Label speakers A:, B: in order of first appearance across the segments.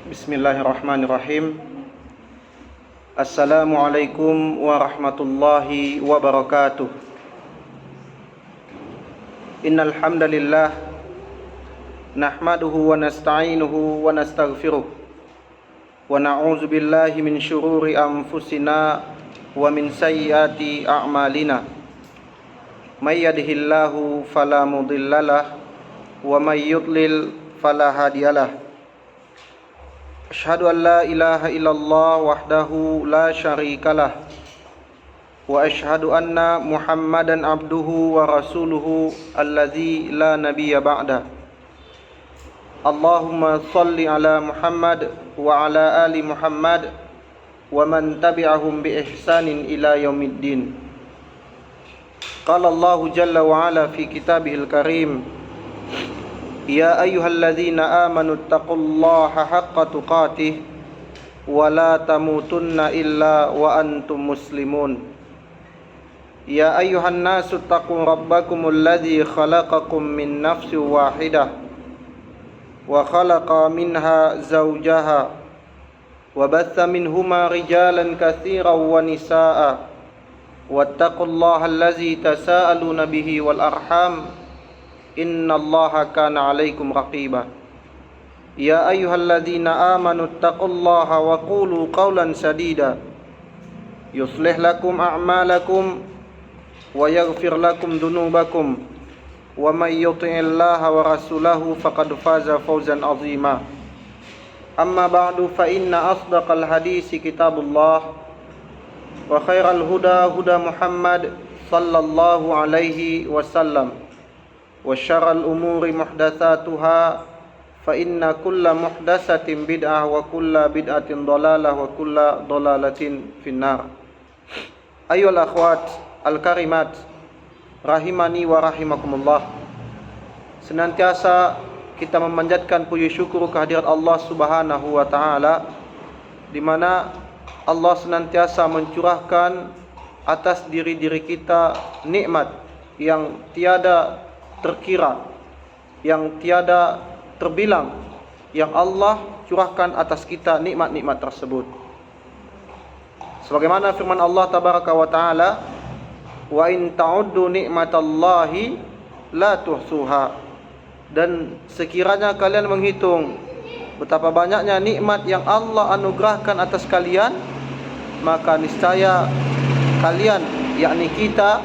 A: Bismillahirrahmanirrahim. Assalamualaikum warahmatullahi wabarakatuh. Innal hamdalillah nahmaduhu wa nasta'inuhu wa nastaghfiruh wa na'udzu billahi min syururi anfusina wa min sayyiati a'malina. May yahdihillahu fala mudhillalah wa may yudlil fala hadiyalah. Asyhadu an la ilaha illallah wahdahu la syarikalah wa asyhadu anna Muhammadan abduhu wa rasuluhu allazi la nabiyya ba'da. Allahumma shalli ala Muhammad wa ala ali Muhammad wa man tabi'ahum bi ihsanin ila yaumiddin. Qala Allahu jalla wa ala fi kitabihil karim, ya ayyuhalladzina amanu taqullaha haqqa tuqatih wa la tamutunna illa wa antum muslimun. Ya ayyuhan nasu taqu rabbakumul ladzi khalaqakum min nafsin wahidah wa khalaqa minha zawjaha wa batha minhuma rijalan katsiran wa nisaa'a wattaqullaha allazi tasaaluna bihi wal arham innallaha kana 'alaikum raqiba. Ya ayyuhalladzina amanu taqullaha wa qulu qawlan sadida yuslih lakum a'malakum wa yaghfir lakum dhunubakum wa may yuti'illaha wa rasulahu faqad faza fawzan 'azima. Amma ba'du, fa inna asdaqal hadisi kitabullah wa khairal huda huda Muhammad sallallahu alaihi wasallam wa syarral umuri muhdatsatuha fa inna kulla muhdatsatin bid'ah wa kulla bid'atin dhalalah wa kulla dhalalatin finnar. Ayyuhal akhwat al-karimat rahimani wa rahimakumullah. Senantiasa kita memanjatkan puji syukur kehadirat Allah Subhanahu wa taala, di mana Allah senantiasa mencurahkan atas diri-diri kita nikmat yang tiada terkira, yang tiada terbilang, yang Allah curahkan atas kita nikmat-nikmat tersebut. Sebagaimana firman Allah tabaraka wa taala, wa in ta'uddu ni'matallahi la tuhsuha. Dan sekiranya kalian menghitung betapa banyaknya nikmat yang Allah anugerahkan atas kalian, maka niscaya kalian, yakni kita,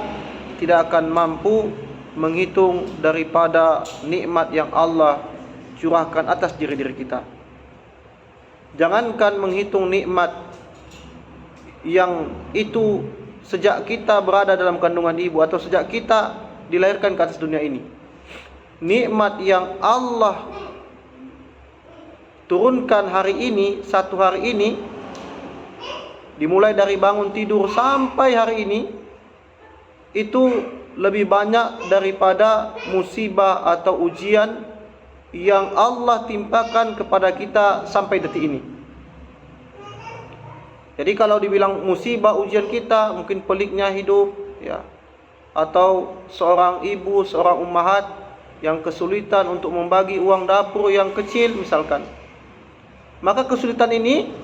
A: tidak akan mampu menghitung daripada nikmat yang Allah curahkan atas diri-diri kita. Jangankan menghitung nikmat yang itu sejak kita berada dalam kandungan ibu atau sejak kita dilahirkan ke atas dunia ini. Nikmat yang Allah turunkan hari ini, satu hari ini, dimulai dari bangun tidur sampai hari ini, itu lebih banyak daripada musibah atau ujian yang Allah timpakan kepada kita sampai detik ini. Jadi kalau dibilang musibah ujian kita, mungkin peliknya hidup, ya, atau seorang ibu, seorang ummahat yang kesulitan untuk membagi uang dapur yang kecil misalkan, maka kesulitan ini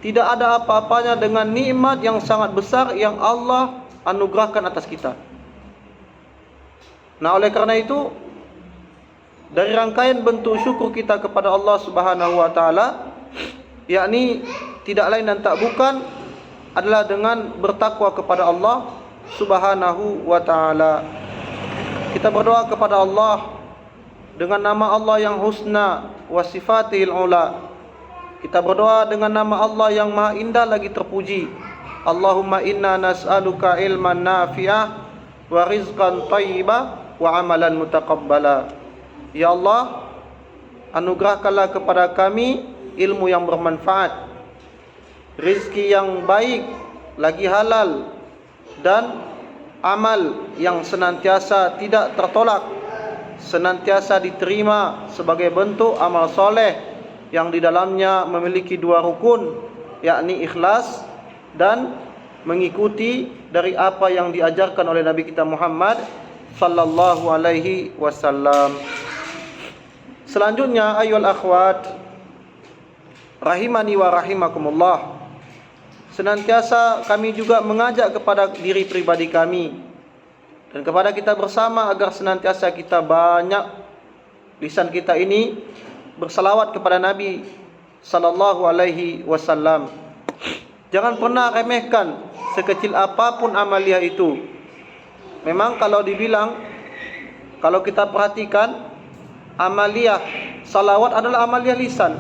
A: tidak ada apa-apanya dengan nikmat yang sangat besar yang Allah anugerahkan atas kita. Nah, oleh karena itu, dari rangkaian bentuk syukur kita kepada Allah Subhanahu wa taala, yakni tidak lain dan tak bukan adalah dengan bertakwa kepada Allah Subhanahu wa taala. Kita berdoa kepada Allah dengan nama Allah yang husna wa sifatihil ula. Kita berdoa dengan nama Allah yang maha indah lagi terpuji. Allahumma inna nas'aluka ilman nafi'ah wa rizqan thayyibah wa amalan mutaqabbala. Ya Allah, anugerahkanlah kepada kami ilmu yang bermanfaat, rizki yang baik lagi halal, dan amal yang senantiasa tidak tertolak, senantiasa diterima sebagai bentuk amal soleh yang di dalamnya memiliki dua rukun, yakni ikhlas dan mengikuti dari apa yang diajarkan oleh Nabi kita Muhammad sallallahu alaihi wasallam. Selanjutnya, ayyuhal akhwat rahimani wa rahimakumullah, senantiasa kami juga mengajak kepada diri pribadi kami dan kepada kita bersama agar senantiasa kita banyak lisan kita ini bersalawat kepada Nabi sallallahu alaihi wasallam. Jangan pernah remehkan sekecil apapun amaliyah itu. Memang kalau kita perhatikan, amaliyah salawat adalah amaliyah lisan.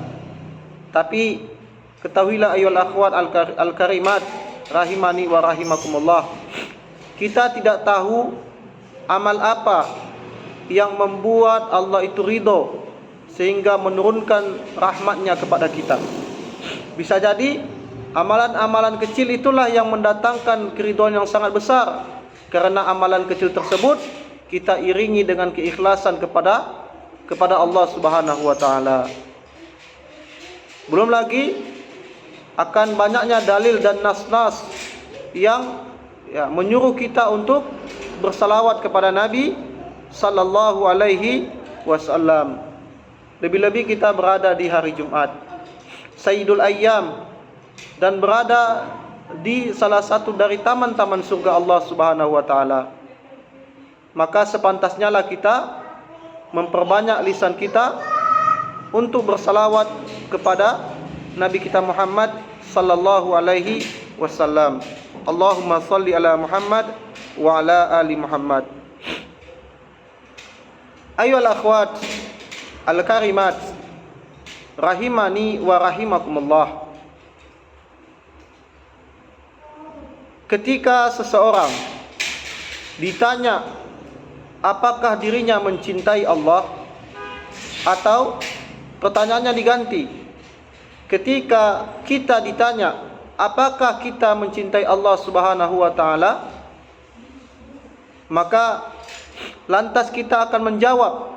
A: Tapi ketahuilah ayyuhal akhwat al-karimat rahimani wa rahimakumullah, kita tidak tahu amal apa yang membuat Allah itu ridho sehingga menurunkan rahmatnya kepada kita. Bisa jadi amalan-amalan kecil itulah yang mendatangkan keridhaan yang sangat besar. Karena amalan kecil tersebut kita iringi dengan keikhlasan kepada Allah Subhanahu wa taala. Belum lagi akan banyaknya dalil dan nas-nas yang menyuruh kita untuk bersalawat kepada Nabi sallallahu alaihi wasallam. Lebih-lebih kita berada di hari Jumat, Sayyidul Ayyam, dan berada di salah satu dari taman-taman surga Allah Subhanahu wa taala. Maka sepantasnya lah kita memperbanyak lisan kita untuk bersalawat kepada Nabi kita Muhammad sallallahu alaihi wasallam. Allahumma salli ala Muhammad wa ala ali Muhammad. Ayyuhal akhwat al-karimat rahimani wa rahimakumullah. Ketika seseorang ditanya apakah dirinya mencintai Allah, atau pertanyaannya diganti, ketika kita ditanya apakah kita mencintai Allah Subhanahu wa taala, maka lantas kita akan menjawab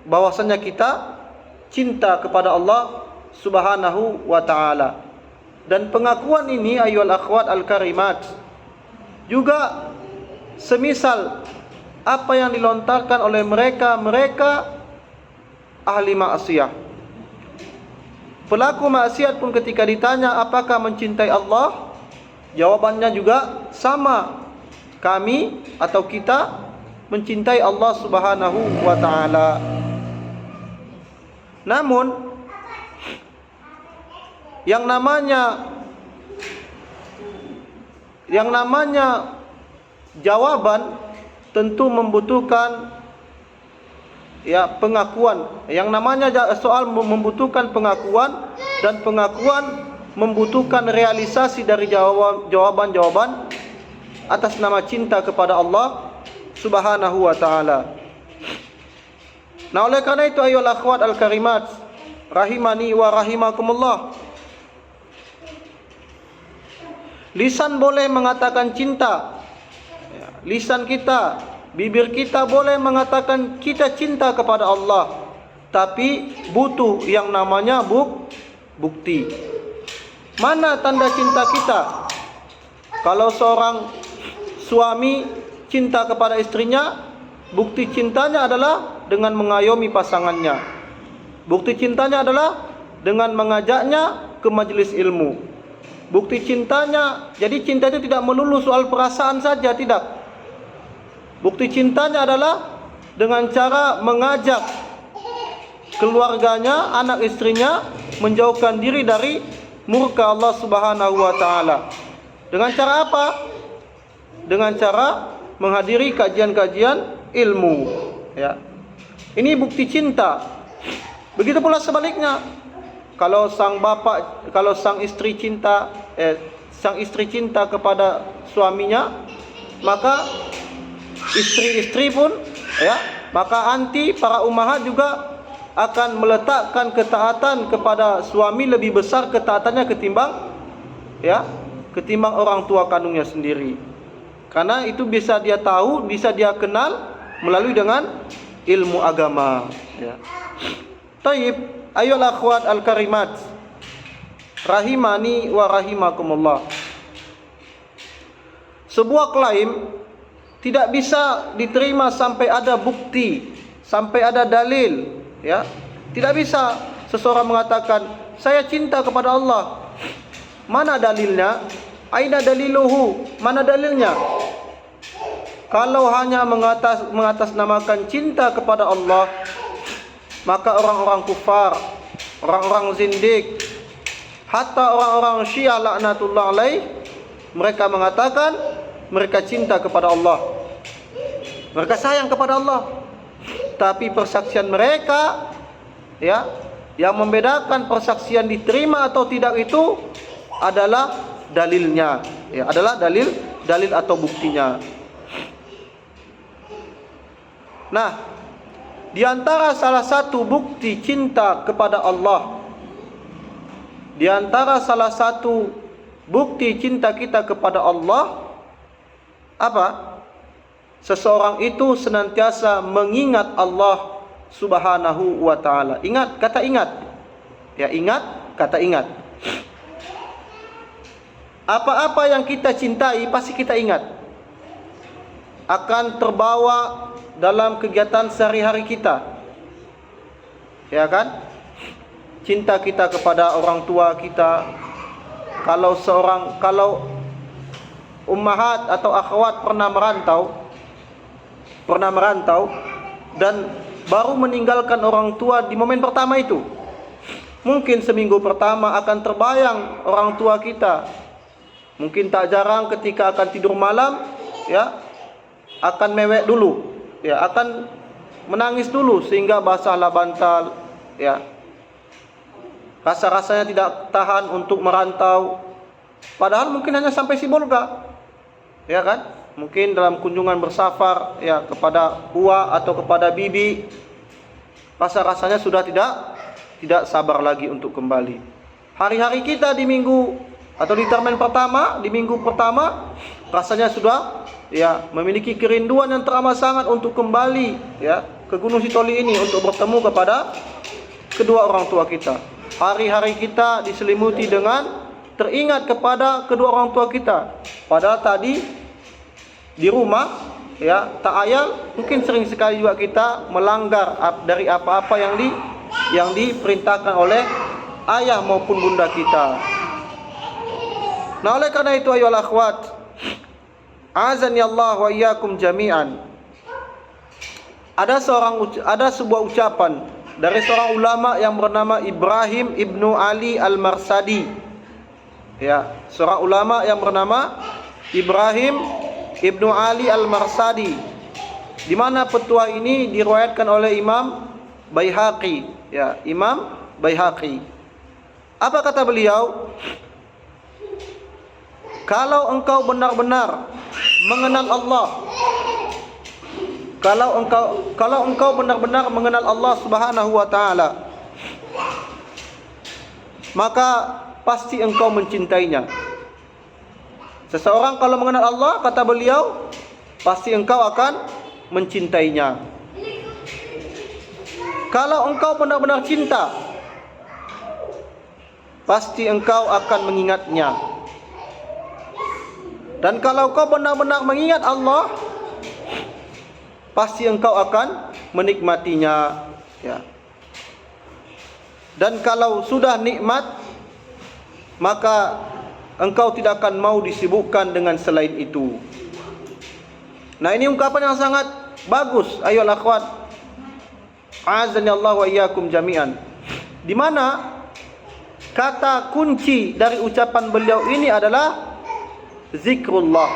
A: bahwasanya kita cinta kepada Allah Subhanahu wa taala. Dan pengakuan ini ayyuhal akhwat al-karimat juga semisal apa yang dilontarkan oleh mereka ahli maksiat. Pelaku maksiat pun ketika ditanya apakah mencintai Allah, jawabannya juga sama. Kami atau kita mencintai Allah Subhanahu wa taala. Namun yang namanya jawaban tentu membutuhkan pengakuan. Yang namanya soal membutuhkan pengakuan, dan pengakuan membutuhkan realisasi dari jawaban-jawaban atas nama cinta kepada Allah Subhanahu wa taala. Nah, oleh karena itu ayyuhal akhwat al-karimat rahimani wa rahimakumullah, lisan boleh mengatakan cinta, lisan kita, bibir kita boleh mengatakan kita cinta kepada Allah, tapi butuh yang namanya bukti. Mana tanda cinta kita? Kalau seorang suami cinta kepada istrinya, bukti cintanya adalah dengan mengayomi pasangannya. Bukti cintanya adalah dengan mengajaknya ke majelis ilmu. Bukti cintanya, jadi cinta itu tidak melulu soal perasaan saja, tidak. Bukti cintanya adalah dengan cara mengajak keluarganya, anak istrinya menjauhkan diri dari murka Allah Subhanahu wa taala. Dengan cara apa? Dengan cara menghadiri kajian-kajian ilmu, ya. Ini bukti cinta. Begitu pula sebaliknya. Kalau sang istri cinta kepada suaminya, maka istri-istri pun, maka anti para ummahat juga akan meletakkan ketaatan kepada suami lebih besar ketaatannya ketimbang orang tua kandungnya sendiri. Karena itu bisa dia tahu, bisa dia kenal melalui dengan ilmu agama, ya. Taib, ayyuhal akhwat al-karimat rahimani wa rahimakumullah. Sebuah klaim tidak bisa diterima sampai ada bukti, sampai ada dalil, ya. Tidak bisa seseorang mengatakan, saya cinta kepada Allah. Mana dalilnya? Aina daliluhu? Mana dalilnya? Kalau hanya mengatasnamakan cinta kepada Allah, maka orang-orang kufar, orang-orang zindik, hatta orang-orang Syiah laknatullah alaih, mereka mengatakan mereka cinta kepada Allah, mereka sayang kepada Allah. Tapi persaksian mereka, ya, yang membedakan persaksian diterima atau tidak itu adalah dalilnya, ya, adalah dalil atau buktinya. Nah, di antara salah satu bukti cinta kepada Allah, di antara salah satu bukti cinta kita kepada Allah, apa? Seseorang itu senantiasa mengingat Allah Subhanahu wa ta'ala. Ingat, kata ingat. Ya, ingat, kata ingat. Apa-apa yang kita cintai pasti kita ingat, akan terbawa dalam kegiatan sehari-hari kita, ya kan? Cinta kita kepada orang tua kita. Kalau ummahat atau akhwat pernah merantau dan baru meninggalkan orang tua di momen pertama itu, mungkin seminggu pertama akan terbayang orang tua kita. Mungkin tak jarang ketika akan tidur malam, ya, akan mewek dulu, ya, akan menangis dulu sehingga basahlah bantal, ya. Rasa-rasanya tidak tahan untuk merantau. Padahal mungkin hanya sampai Sibolga, ya kan? Mungkin dalam kunjungan bersafar, ya, kepada uwa atau kepada bibi, rasa-rasanya sudah tidak sabar lagi untuk kembali. Hari-hari kita di minggu atau di termen pertama, di minggu pertama, rasanya sudah, ya, memiliki kerinduan yang teramat sangat untuk kembali, ya, ke Gunung Sitoli ini untuk bertemu kepada kedua orang tua kita. Hari-hari kita diselimuti dengan teringat kepada kedua orang tua kita. Padahal tadi di rumah, ya, tak ayal, mungkin sering sekali juga kita melanggar dari apa-apa yang diperintahkan oleh ayah maupun bunda kita. Nah, oleh karena itu ayolah akhwat, azani Allah wa iyyakum jami'an. Ada sebuah ucapan dari seorang ulama yang bernama Ibrahim Ibnu Ali Al-Marsadi. Ya, seorang ulama yang bernama Ibrahim Ibnu Ali Al-Marsadi, di mana petua ini diriwayatkan oleh Imam Baihaqi, ya, Imam Baihaqi. Apa kata beliau? Kalau engkau benar-benar mengenal Allah, kalau engkau benar-benar mengenal Allah Subhanahu wa ta'ala, maka pasti engkau mencintainya. Seseorang kalau mengenal Allah, kata beliau, pasti engkau akan mencintainya. Kalau engkau benar-benar cinta, pasti engkau akan mengingatnya. Dan kalau kau benar-benar mengingat Allah, pasti engkau akan menikmatinya, ya. Dan kalau sudah nikmat, maka engkau tidak akan mau disibukkan dengan selain itu. Nah, ini ungkapan yang sangat bagus, ayolah akhwat, azani Allah wa iyyakum jami'an, di mana kata kunci dari ucapan beliau ini adalah zikrullah,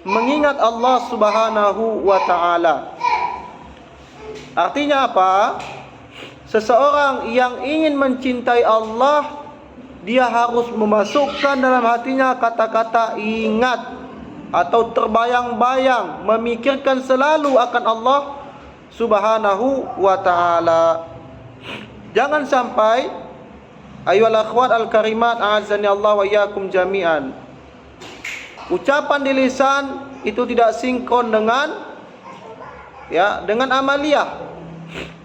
A: mengingat Allah Subhanahu wa ta'ala. Artinya apa? Seseorang yang ingin mencintai Allah, dia harus memasukkan dalam hatinya kata-kata ingat atau terbayang-bayang, memikirkan selalu akan Allah Subhanahu wa ta'ala. Jangan sampai, ayyuhal akhwat al-karimat, a'azzani Allah wa iyyakum jami'an, ucapan di lisan itu tidak sinkron dengan, ya, dengan amaliyah.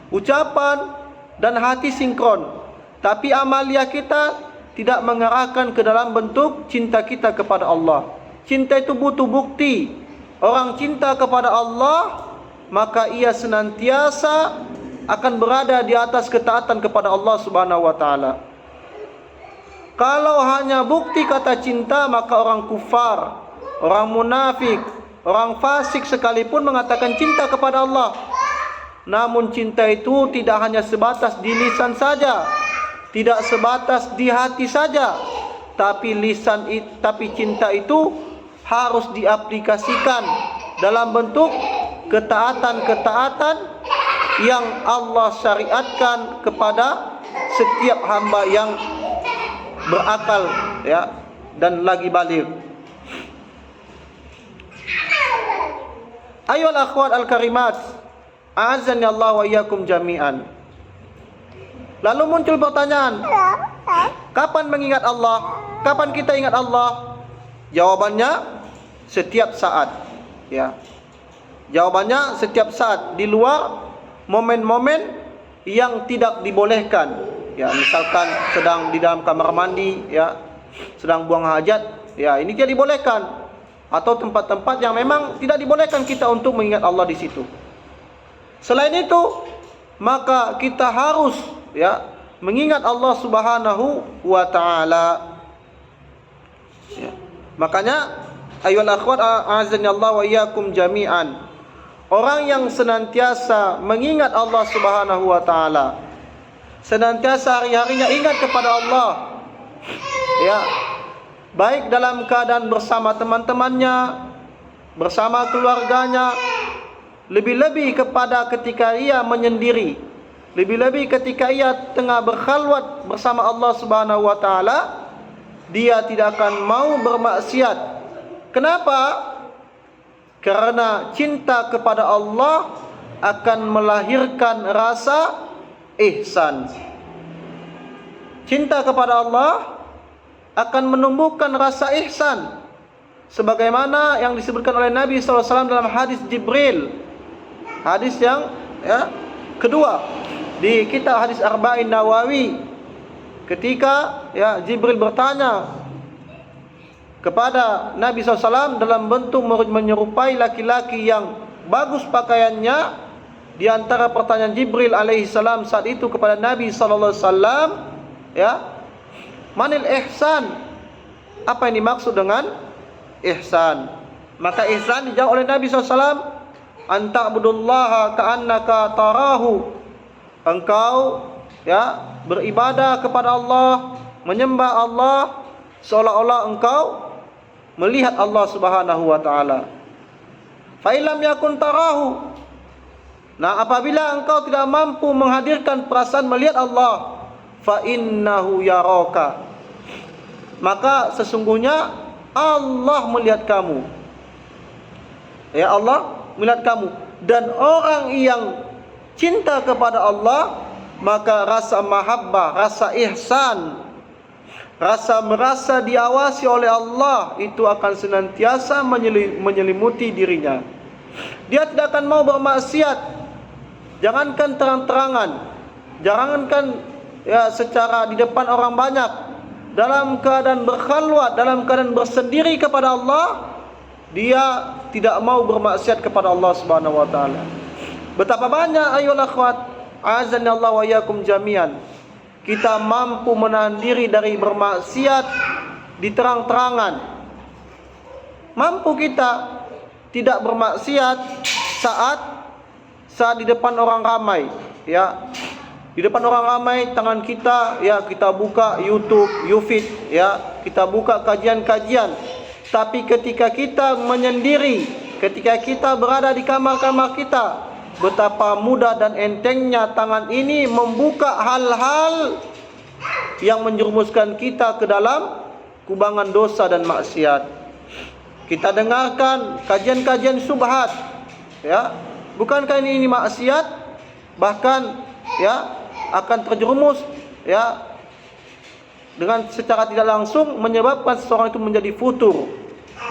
A: Ucapan dan hati sinkron, tapi amaliyah kita tidak mengarahkan ke dalam bentuk cinta kita kepada Allah. Cinta itu butuh bukti. Orang cinta kepada Allah, maka ia senantiasa akan berada di atas ketaatan kepada Allah Subhanahu wa taala. Kalau hanya bukti kata cinta, maka orang kufar, orang munafik, orang fasik sekalipun mengatakan cinta kepada Allah. Namun cinta itu tidak hanya sebatas di lisan saja, tidak sebatas di hati saja, tapi cinta itu harus diaplikasikan dalam bentuk ketaatan-ketaatan yang Allah syariatkan kepada setiap hamba yang berakal, ya, dan lagi baligh. Ayyuhal akhwat al-karimat, a'azzani Allah wa iyyakum jami'an. Lalu muncul pertanyaan, kapan mengingat Allah? Kapan kita ingat Allah? Jawabannya setiap saat, ya. Jawabannya setiap saat, di luar momen-momen yang tidak dibolehkan. Ya, misalkan sedang di dalam kamar mandi, ya, sedang buang hajat, ya, ini tidak dibolehkan. Atau tempat-tempat yang memang tidak dibolehkan kita untuk mengingat Allah di situ. Selain itu, maka kita harus, ya, mengingat Allah Subhanahu wa taala. Ya. Makanya ayyuhal akhwat a'azzani Allah wa iyyakum jami'an. Orang yang senantiasa mengingat Allah Subhanahu wa taala, senantiasa hari-harinya ingat kepada Allah, ya, baik dalam keadaan bersama teman-temannya, bersama keluarganya, lebih-lebih kepada ketika ia menyendiri, lebih-lebih ketika ia tengah berkhalwat bersama Allah Subhanahu wa taala, dia tidak akan mau bermaksiat. Kenapa? Karena cinta kepada Allah akan melahirkan rasa ihsan. Cinta kepada Allah akan menumbuhkan rasa ihsan, sebagaimana yang disebutkan oleh Nabi SAW dalam hadis Jibril, hadis yang, ya, kedua di kitab hadis Arba'in Nawawi, ketika, ya, Jibril bertanya kepada Nabi SAW dalam bentuk menyerupai laki-laki yang bagus pakaiannya. Di antara pertanyaan Jibril alaihissalam saat itu kepada Nabi SAW, ya, manil ihsan? Apa yang dimaksud dengan ihsan? Maka ihsan dijawab oleh Nabi SAW, anta'budullaha ka'annaka tarahu. Engkau, ya, beribadah kepada Allah, menyembah Allah seolah-olah engkau melihat Allah Subhanahu wa taala. Fa illam yakun tarahu. Nah, apabila engkau tidak mampu menghadirkan perasaan melihat Allah, fa innahu yaraka. Maka sesungguhnya Allah melihat kamu. Ya, Allah melihat kamu. Dan orang yang cinta kepada Allah, maka rasa mahabbah, rasa ihsan, rasa merasa diawasi oleh Allah itu akan senantiasa menyelimuti dirinya. Dia tidak akan mau bermaksiat. Jangankan terang-terangan, jangankan, ya, secara di depan orang banyak, dalam keadaan berkhalwat, dalam keadaan bersendiri kepada Allah, dia tidak mau bermaksiat kepada Allah Subhanahu wa taala. Betapa banyak ayyuhal akhwat, azan Allah wa iyyakum jami'an, kita mampu menahan diri dari bermaksiat di terang-terangan. Mampu kita tidak bermaksiat saat di depan orang ramai, ya. Di depan orang ramai, tangan kita, ya, kita buka YouTube, YouFit, ya, kita buka kajian-kajian. Tapi ketika kita menyendiri, ketika kita berada di kamar-kamar kita, betapa mudah dan entengnya tangan ini membuka hal-hal yang menjerumuskan kita ke dalam kubangan dosa dan maksiat. Kita dengarkan kajian-kajian syubhat, ya. Bukankah ini maksiat? Bahkan, ya, akan terjerumus, ya, dengan secara tidak langsung menyebabkan seseorang itu menjadi futur.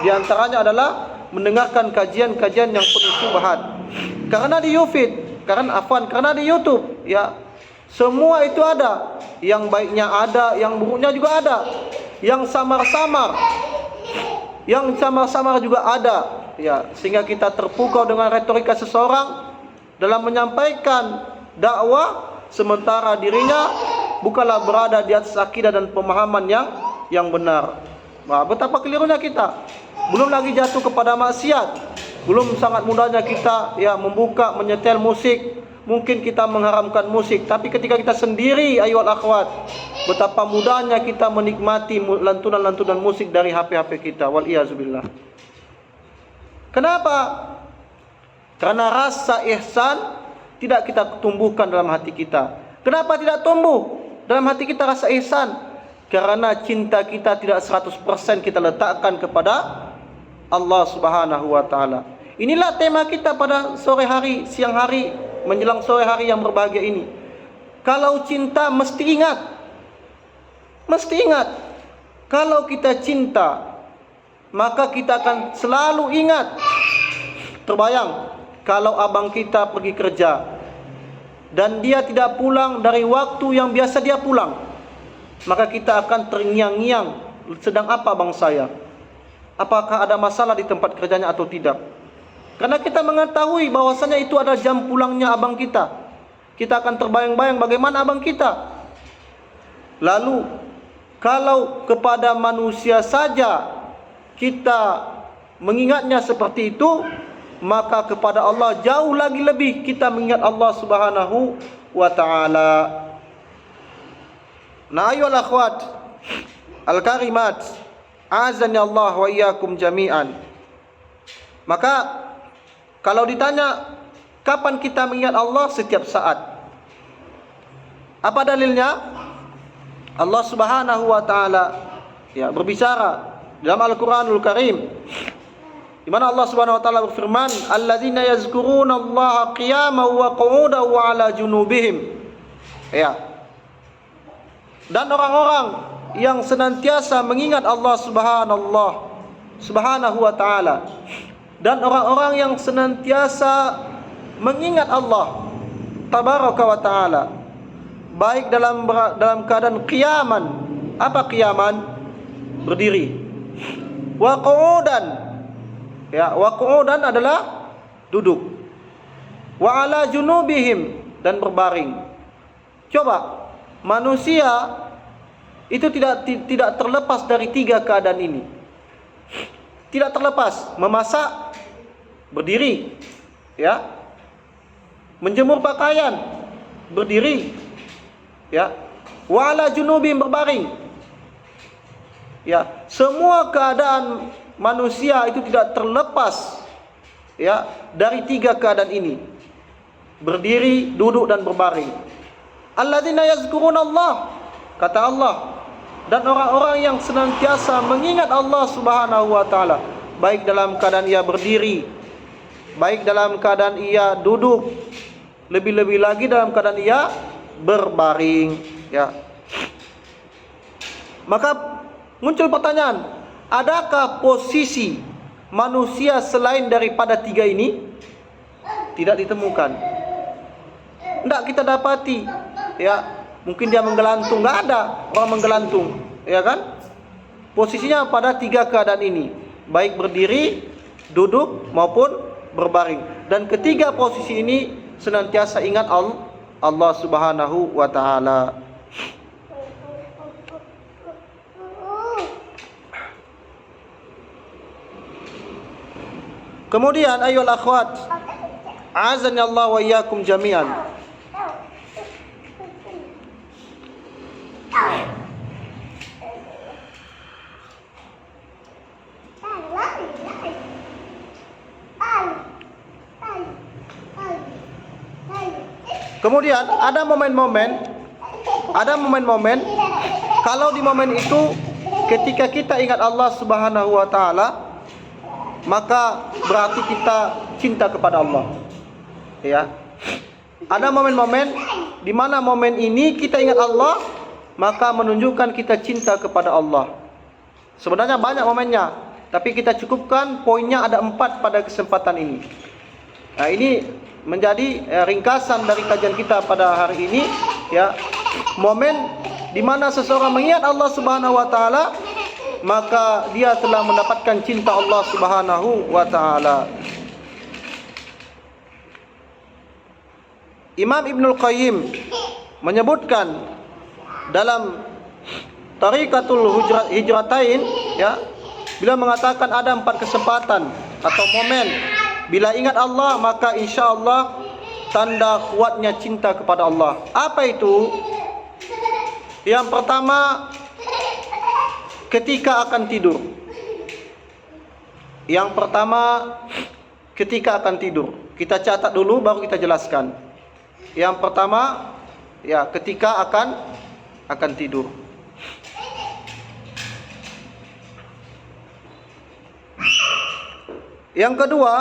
A: Di antaranya adalah mendengarkan kajian-kajian yang penuh syubhat. Karena di YouFit, karena di YouTube, ya, semua itu ada. Yang baiknya ada, yang buruknya juga ada. Yang samar-samar juga ada, ya, sehingga kita terpukau dengan retorika seseorang dalam menyampaikan dakwah sementara dirinya bukanlah berada di atas akidah dan pemahaman yang benar. Nah, betapa kelirunya kita. Belum lagi jatuh kepada maksiat. Belum sangat mudahnya kita membuka, menyetel musik. Mungkin kita mengharamkan musik, tapi ketika kita sendiri ayyuhal akhwat, betapa mudahnya kita menikmati lantunan-lantunan musik dari HP-HP kita. Wal iyazubillah. Kenapa? Karena rasa ihsan tidak kita tumbuhkan dalam hati kita. Kenapa tidak tumbuh dalam hati kita rasa ihsan? Karena cinta kita tidak 100% kita letakkan kepada Allah Subhanahu wa taala. Inilah tema kita pada sore hari, siang hari, menjelang sore hari yang berbahagia ini. Kalau cinta mesti ingat. Kalau kita cinta, maka kita akan selalu ingat. Terbayang kalau abang kita pergi kerja dan dia tidak pulang dari waktu yang biasa dia pulang, maka kita akan terngiang-ngiang, sedang apa abang saya? Apakah ada masalah di tempat kerjanya atau tidak? Karena kita mengetahui bahwasanya itu adalah jam pulangnya abang kita. Kita akan terbayang-bayang bagaimana abang kita. Lalu kalau kepada manusia saja kita mengingatnya seperti itu, maka kepada Allah jauh lagi lebih kita mengingat Allah Subhanahu wa taala. Nah, ayyuhal akhwat al-karimat, azani Allah wa iyyakum jami'an. Maka kalau ditanya kapan kita mengingat Allah, setiap saat. Apa dalilnya? Allah Subhanahu wa taala berbicara dalam Al-Qur'anul Karim, di mana Allah Subhanahu wa taala berfirman, "Alladzina yazkuruna Allaha qiyaman wa qu'udan wa 'ala junubihim." Dan orang-orang yang senantiasa mengingat Allah Subhanahu wa taala, dan orang-orang yang senantiasa mengingat Allah tabaraka wa taala, baik dalam keadaan qiyaman. Apa qiyaman? Berdiri. Wa qu'udan. Wa qu'udan adalah duduk. Wa 'ala junubihim, dan berbaring. Coba, manusia itu tidak terlepas dari tiga keadaan ini. Tidak terlepas. Memasak, berdiri, menjemur pakaian, berdiri, wa 'ala junubihim, berbaring. Semua keadaan manusia itu tidak terlepas dari tiga keadaan ini: berdiri, duduk, dan berbaring. Alladzina yazkuruna Allah, kata Allah, dan orang-orang yang senantiasa mengingat Allah Subhanahu wa taala, baik dalam keadaan ia berdiri, baik dalam keadaan ia duduk, lebih-lebih lagi dalam keadaan ia berbaring. Maka muncul pertanyaan, adakah posisi manusia selain daripada tiga ini? Tidak ditemukan. Tidak kita dapati. Mungkin dia menggelantung, enggak ada orang menggelantung, kan? Posisinya pada tiga keadaan ini, baik berdiri, duduk maupun berbaring. Dan ketiga posisi ini senantiasa ingat Allah Subhanahu wa taala. Kemudian ayyuhal akhwat, azani Allah wa iyyakum jami'an. Kemudian ada momen-momen kalau di momen itu ketika kita ingat Allah Subhanahu wa taala, maka berarti kita cinta kepada Allah. Ada momen-momen di mana momen ini kita ingat Allah, maka menunjukkan kita cinta kepada Allah. Sebenarnya banyak momennya, tapi kita cukupkan poinnya ada 4 pada kesempatan ini. Nah, ini menjadi ringkasan dari kajian kita pada hari ini. Momen di mana seseorang mengingat Allah Subhanahu wa taala, maka dia telah mendapatkan cinta Allah Subhanahu wa taala. Imam Ibnul Qayyim menyebutkan dalam Tariqatul Hijratain, ya, bila mengatakan ada 4 kesempatan atau momen bila ingat Allah maka insya Allah tanda kuatnya cinta kepada Allah. Apa itu? Yang pertama, ketika akan tidur. Yang pertama, ketika akan tidur. Kita catat dulu baru kita jelaskan. Yang pertama, ya, ketika akan tidur. Yang kedua,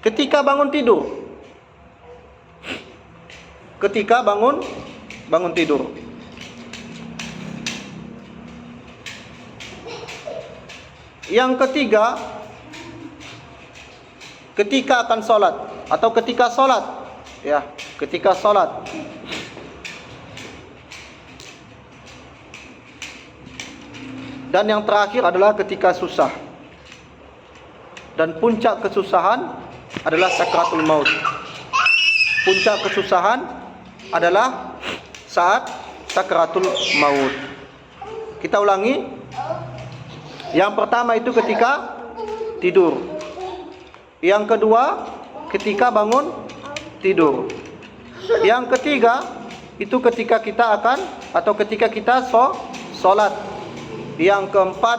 A: ketika bangun tidur. Ketika bangun tidur. Yang ketiga, ketika akan sholat atau ketika sholat, ya, ketika sholat. Dan yang terakhir adalah ketika susah. Dan puncak kesusahan adalah sakratul maut. Puncak kesusahan adalah saat sakratul maut. Kita ulangi. Yang pertama itu ketika tidur. Yang kedua ketika bangun tidur. Yang ketiga itu ketika kita akan atau ketika kita sholat. Yang keempat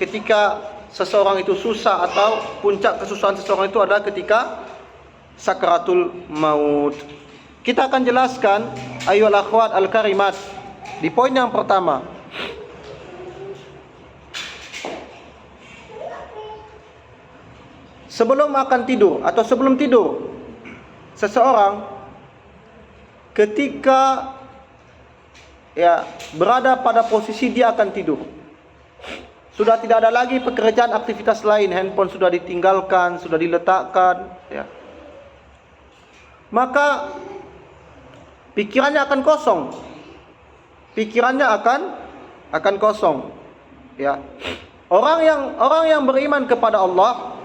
A: ketika seseorang itu susah atau puncak kesusahan seseorang itu adalah ketika sakratul maut. Kita akan jelaskan ayyuhal akhwat al-karimat di poin yang pertama. Sebelum akan tidur atau sebelum tidur, seseorang ketika, ya, berada pada posisi dia akan tidur, sudah tidak ada lagi pekerjaan aktivitas lain, handphone sudah ditinggalkan, sudah diletakkan, ya. Maka pikirannya akan kosong. Pikirannya akan kosong, ya. Orang yang beriman kepada Allah,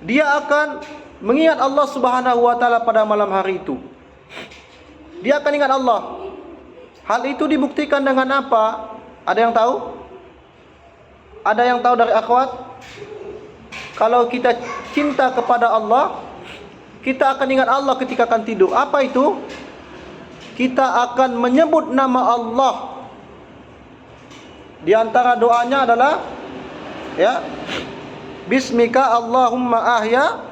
A: dia akan mengingat Allah Subhanahu wa taala pada malam hari itu. Dia akan ingat Allah. Hal itu dibuktikan dengan apa? Ada yang tahu? Ada yang tahu dari akhwat? Kalau kita cinta kepada Allah, kita akan ingat Allah ketika akan tidur. Apa itu? Kita akan menyebut nama Allah. Di antara doanya adalah, ya, Bismika Allahumma ahya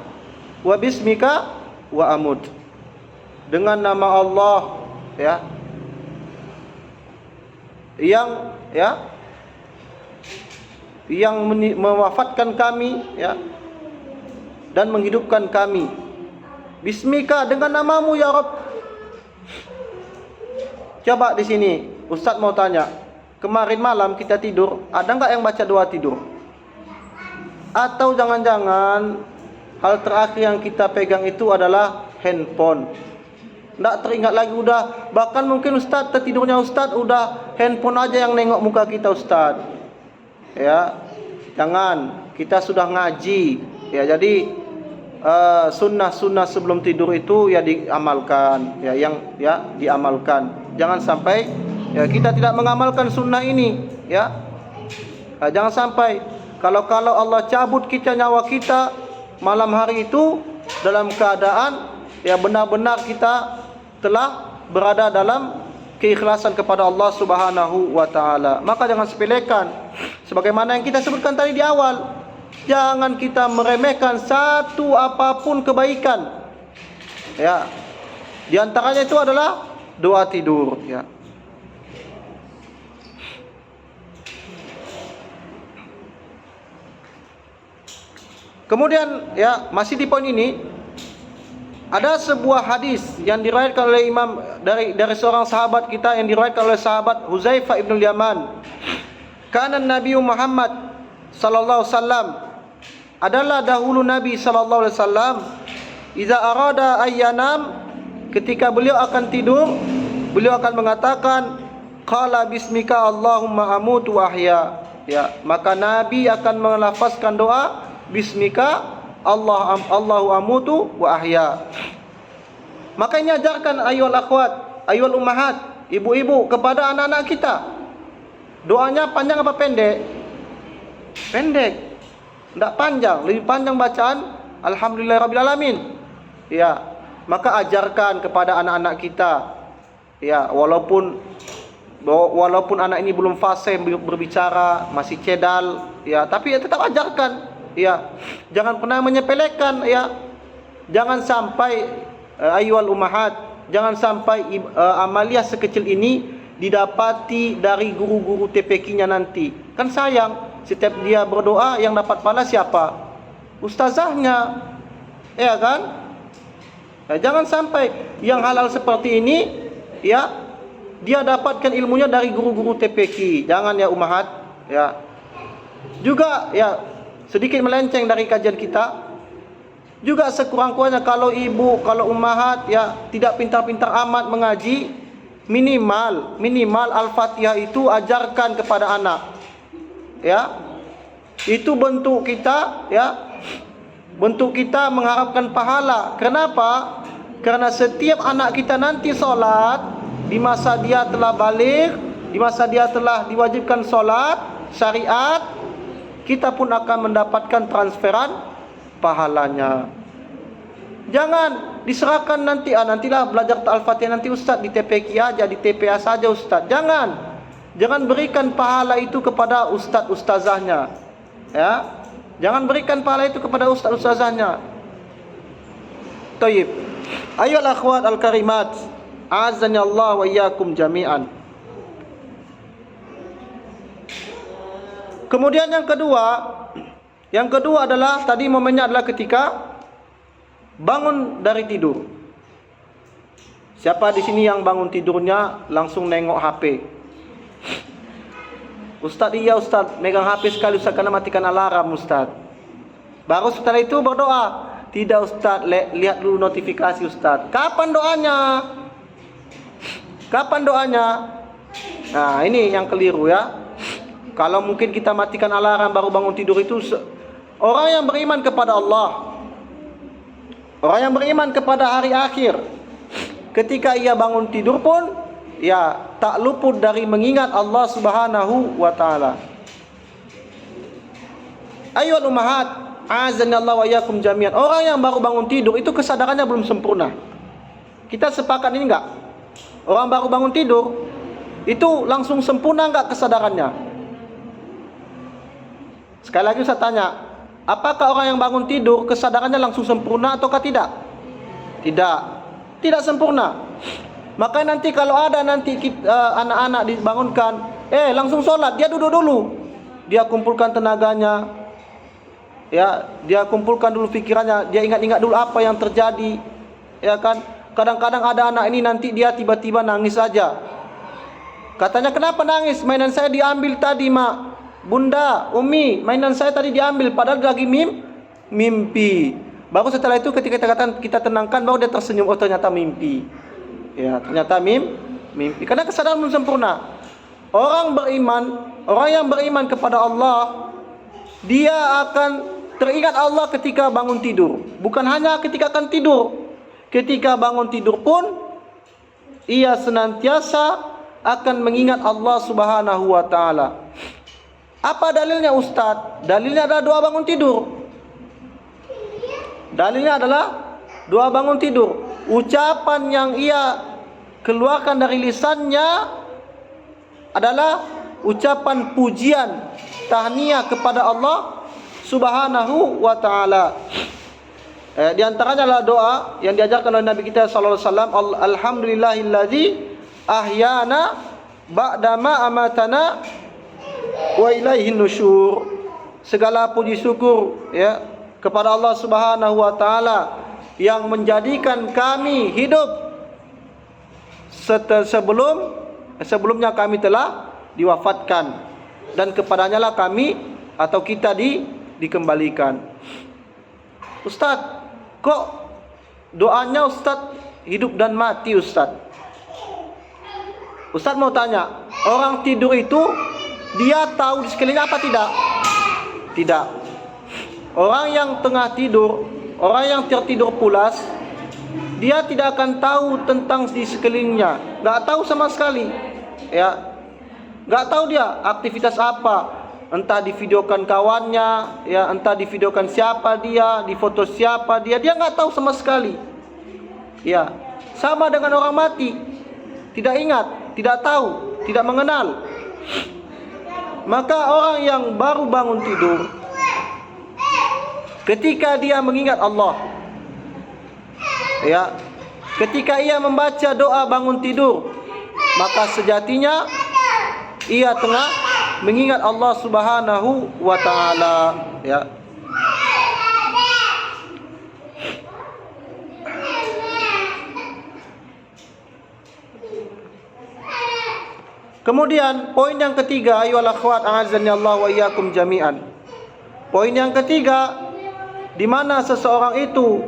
A: wa bismika wa amut. Dengan nama Allah, ya, yang mewafatkan kami, ya, dan menghidupkan kami. Bismika, dengan namamu ya Rabb. Coba di sini Ustaz mau tanya, kemarin malam kita tidur, ada enggak yang baca doa tidur? Atau jangan-jangan hal terakhir yang kita pegang itu adalah handphone? Tidak teringat lagi, udah, bahkan mungkin Ustaz tertidurnya Ustaz udah handphone aja yang nengok muka kita Ustaz. Ya, jangan, kita sudah ngaji, ya, jadi sunnah-sunnah sebelum tidur itu ya diamalkan, ya, diamalkan. Jangan sampai, ya, kita tidak mengamalkan sunnah ini, ya. Jangan sampai kalau Allah cabut nyawa kita malam hari itu dalam keadaan, ya, benar-benar kita telah berada dalam keikhlasan kepada Allah Subhanahu wa taala. Maka jangan sepelekan. Sebagaimana yang kita sebutkan tadi di awal, jangan kita meremehkan satu apapun kebaikan. Ya. Di antaranya itu adalah doa tidur, ya. Kemudian, ya, masih di poin ini ada sebuah hadis yang diriwayatkan oleh dari seorang sahabat kita, yang diriwayatkan oleh sahabat Huzaifah ibn Yaman. Kana Nabi Muhammad sallallahu alaihi wasallam, adalah dahulu Nabi sallallahu alaihi wasallam, iza arada ayyanam, ketika beliau akan tidur, beliau akan mengatakan qala bismika Allahumma amutu wa ahya. Ya, maka Nabi akan melafazkan doa bismika Allahu amutu wa ahya. Maka ini ajarkan ayyuhal akhwat, ayyuhal ummahat, ibu-ibu kepada anak-anak kita. Doanya panjang apa pendek? Pendek. Tidak panjang, lebih panjang bacaan alhamdulillahirabbil alamin. Ya, maka ajarkan kepada anak-anak kita. Ya, walaupun anak ini belum fase berbicara, masih cedal, ya, tapi ya tetap ajarkan. Ya, jangan pernah menyepelekan, ya. Jangan sampai ayyuhal ummahat, jangan sampai amalia sekecil ini didapati dari guru-guru TPQ-nya nanti. Kan sayang, setiap dia berdoa yang dapat pahala siapa? Ustazahnya. Ya kan? Ya, jangan sampai yang halal seperti ini, ya, dia dapatkan ilmunya dari guru-guru TPQ. Jangan ya ummahat, ya. Juga ya sedikit melenceng dari kajian kita. Juga sekurang-kurangnya kalau ibu, kalau ummahat ya tidak pintar-pintar amat mengaji, minimal Al-Fatihah itu ajarkan kepada anak. Ya. Itu bentuk kita, ya. Bentuk kita mengharapkan pahala. Kenapa? Karena setiap anak kita nanti solat, di masa dia telah baligh, di masa dia telah diwajibkan solat syariat, kita pun akan mendapatkan transferan pahalanya. Jangan diserahkan nanti, nantilah belajar Al-Fatihah nanti Ustaz di TPQ aja, di TPA saja Ustaz. Jangan berikan pahala itu kepada ustaz-ustazahnya. Ya. Jangan berikan pahala itu kepada ustaz-ustazahnya. Tayyib. Ayyuhal akhwat al-karimat, azani Allah wa iyyakum jami'an. Kemudian yang kedua adalah tadi momennya adalah ketika bangun dari tidur. Siapa di sini yang bangun tidurnya langsung nengok HP? Ustaz, iya Ustaz, megang HP sekali Ustaz karena matikan alarm Ustaz. Baru setelah itu berdoa. Tidak Ustaz, lihat dulu notifikasi Ustaz. Kapan doanya? Kapan doanya? Nah, ini yang keliru ya. Kalau mungkin kita matikan alarm baru bangun tidur itu orang yang beriman kepada Allah, orang yang beriman kepada hari akhir, ketika ia bangun tidur pun ya tak luput dari mengingat Allah Subhanahu wa taala. Ayyuhal ummahat, azanallahu wa iyyakum jami'an. Orang yang baru bangun tidur itu kesadarannya belum sempurna. Kita sepakat ini enggak? Orang baru bangun tidur itu langsung sempurna enggak kesadarannya? Sekali lagi saya tanya, apakah orang yang bangun tidur kesadarannya langsung sempurna ataukah tidak? Tidak sempurna. Maka nanti kalau ada nanti anak-anak dibangunkan, langsung sholat, dia duduk dulu. Dia kumpulkan tenaganya. Ya, dia kumpulkan dulu pikirannya, dia ingat-ingat dulu apa yang terjadi. Ya kan? Kadang-kadang ada anak ini nanti dia tiba-tiba nangis saja. Katanya, "Kenapa nangis? Mainan saya diambil tadi, Mak. Bunda, Umi, mainan saya tadi diambil padahal lagi mimpi." Baru setelah itu ketika kita tenangkan baru dia tersenyum, oh ternyata mimpi. Ya, ternyata mimpi. Karena kesadaran belum sempurna. Orang yang beriman kepada Allah, dia akan teringat Allah ketika bangun tidur. Bukan hanya ketika akan tidur. Ketika bangun tidur pun ia senantiasa akan mengingat Allah Subhanahu wa taala. Apa dalilnya Ustaz? Dalilnya adalah doa bangun tidur. Dalilnya adalah doa bangun tidur. Ucapan yang ia keluarkan dari lisannya adalah ucapan pujian, tahniah kepada Allah Subhanahu wa taala. Di antaranya adalah doa yang diajarkan oleh Nabi kita sallallahu alaihi wasallam, alhamdulillahillazi ahyana ba'dama amatana wa ilaihin nusyur. Segala puji syukur ya kepada Allah Subhanahu wa taala yang menjadikan kami hidup sebelumnya kami telah diwafatkan, dan kepadanya lah kami atau kita dikembalikan. Ustaz, kok doanya Ustaz hidup dan mati Ustaz? Ustaz mau tanya, orang tidur itu dia tahu di sekelilingnya apa tidak? Tidak. Orang yang tengah tidur, orang yang tertidur pulas, dia tidak akan tahu tentang di sekelilingnya, nggak tahu sama sekali, ya, nggak tahu dia aktivitas apa, entah divideokan kawannya, ya, entah divideokan siapa dia, difoto siapa dia nggak tahu sama sekali, ya, sama dengan orang mati, tidak ingat, tidak tahu, tidak mengenal. Maka orang yang baru bangun tidur, ketika dia mengingat Allah, ya, ketika ia membaca doa bangun tidur, maka sejatinya ia tengah mengingat Allah Subhanahu wa taala, ya. Kemudian poin yang ketiga, ayyuhal akhwat a'azzani Allah wa iyyakum jami'an. Poin yang ketiga, di mana seseorang itu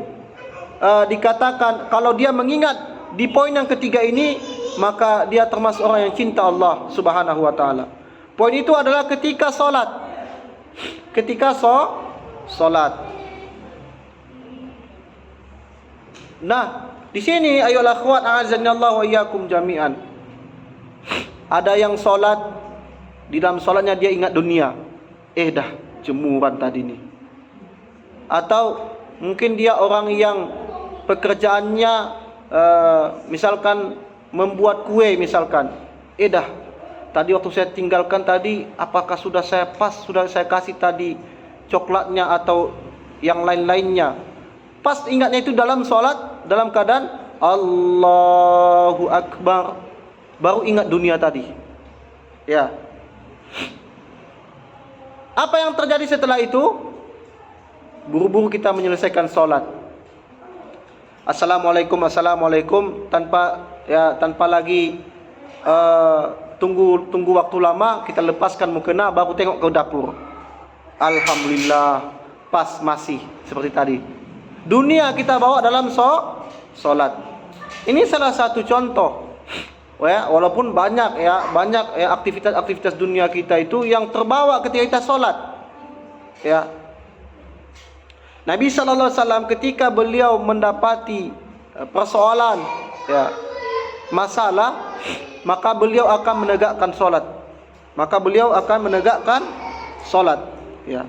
A: dikatakan kalau dia mengingat di poin yang ketiga ini, maka dia termasuk orang yang cinta Allah Subhanahu wa taala. Poin itu adalah ketika salat. Ketika salat. Nah, di sini ayyuhal akhwat a'azzani Allah wa iyyakum jami'an. Ada yang salat, di dalam salatnya dia ingat dunia. Dah jemuran tadi nih. Atau mungkin dia orang yang pekerjaannya misalkan membuat kue misalkan. Dah tadi waktu saya tinggalkan tadi, apakah sudah saya kasih tadi coklatnya atau yang lain-lainnya. Pas ingatnya itu dalam salat, dalam keadaan Allahu Akbar, baru ingat dunia tadi, ya. Apa yang terjadi setelah itu? Buru-buru kita menyelesaikan salat. Assalamualaikum tanpa lagi tunggu waktu lama, kita lepaskan mukena, baru tengok ke dapur. Alhamdulillah, pas masih seperti tadi. Dunia kita bawa dalam salat. Ini salah satu contoh. Ya, walaupun banyak aktivitas dunia kita itu yang terbawa ketika kita salat. Ya. Nabi sallallahu alaihi wasallam ketika beliau mendapati persoalan, ya, masalah, maka beliau akan menegakkan salat. Ya.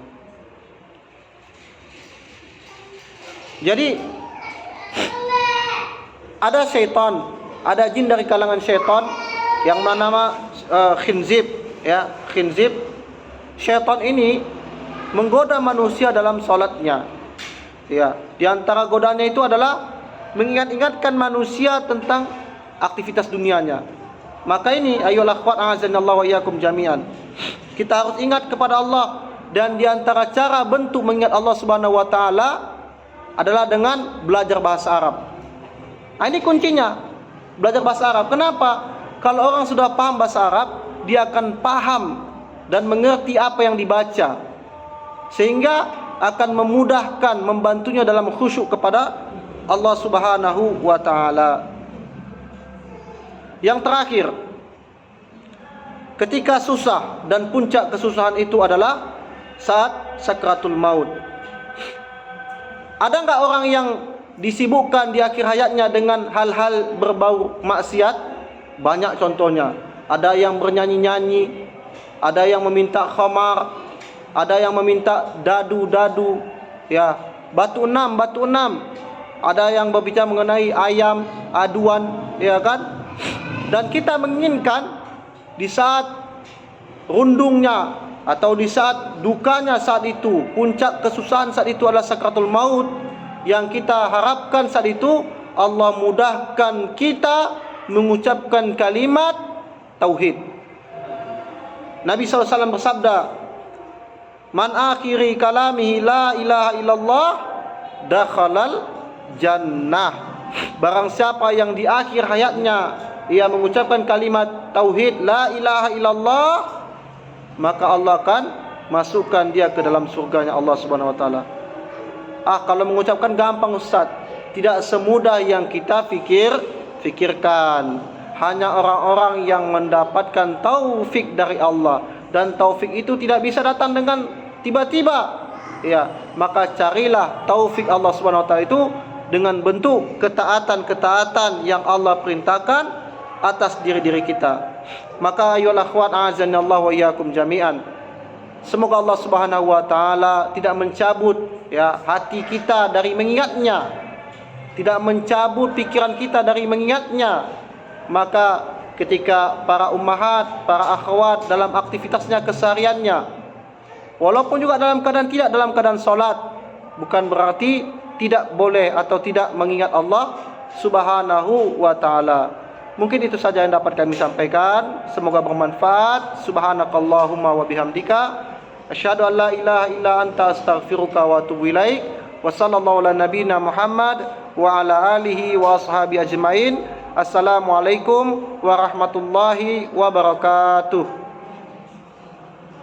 A: Jadi ada syaitan, ada jin dari kalangan syaitan yang bernama khinzib, ya, khinzib. Syaitan ini menggoda manusia dalam salatnya. Ya, di antara godaannya itu adalah mengingat-ingatkan manusia tentang aktivitas dunianya. Maka ini ayyuhal akhwat a'azzanallahu wa iyyakum jami'an. Kita harus ingat kepada Allah, dan di antara cara bentuk mengingat Allah Subhanahu wa taala adalah dengan belajar bahasa Arab. Ini kuncinya, belajar bahasa Arab. Kenapa? Kalau orang sudah paham bahasa Arab, dia akan paham dan mengerti apa yang dibaca, sehingga akan memudahkan, membantunya dalam khusyuk kepada Allah Subhanahu wa taala. Yang terakhir, ketika susah, dan puncak kesusahan itu adalah saat sakratul maut. Ada enggak orang yang disibukkan di akhir hayatnya dengan hal-hal berbau maksiat? Banyak contohnya. Ada yang bernyanyi-nyanyi, ada yang meminta khamar, ada yang meminta dadu-dadu, ya, batu enam. Ada yang berbicara mengenai ayam, aduan, ya kan? Dan kita menginginkan di saat rundungnya atau di saat dukanya saat itu, puncak kesusahan saat itu adalah sakratul maut, yang kita harapkan saat itu Allah mudahkan kita mengucapkan kalimat tauhid. Nabi SAW bersabda, "Man akhiri kalamihi la ilaha illallah dakhalal jannah." Barang siapa yang di akhir hayatnya ia mengucapkan kalimat tauhid la ilaha illallah, maka Allah akan masukkan dia ke dalam surganya Allah Subhanahu wa taala. Kalau mengucapkan gampang Ustaz, tidak semudah yang kita fikirkan. Hanya orang-orang yang mendapatkan taufik dari Allah, dan taufik itu tidak bisa datang dengan tiba-tiba. ya, maka carilah taufik Allah Subhanahu wa taala itu dengan bentuk ketaatan-ketaatan yang Allah perintahkan atas diri-diri kita. Maka ayolah akhwat a'azanallahu wa iyyakum jami'an, semoga Allah Subhanahu wa taala tidak mencabut ya hati kita dari mengingatnya, tidak mencabut pikiran kita dari mengingatnya. Maka ketika para ummahat, para akhwat dalam aktivitasnya kesehariannya, walaupun juga dalam keadaan tidak dalam keadaan solat, bukan berarti tidak boleh atau tidak mengingat Allah Subhanahu wa taala. Mungkin itu saja yang dapat kami sampaikan. Semoga bermanfaat. Subhanakallahumma wa bihamdika asyhadu an la ilaha illa anta astaghfiruka wa atubu ilaik. Wa sallallahu ala nabiyyina Muhammad wa ala alihi wa ashabi ajmain. Assalamualaikum warahmatullahi wabarakatuh.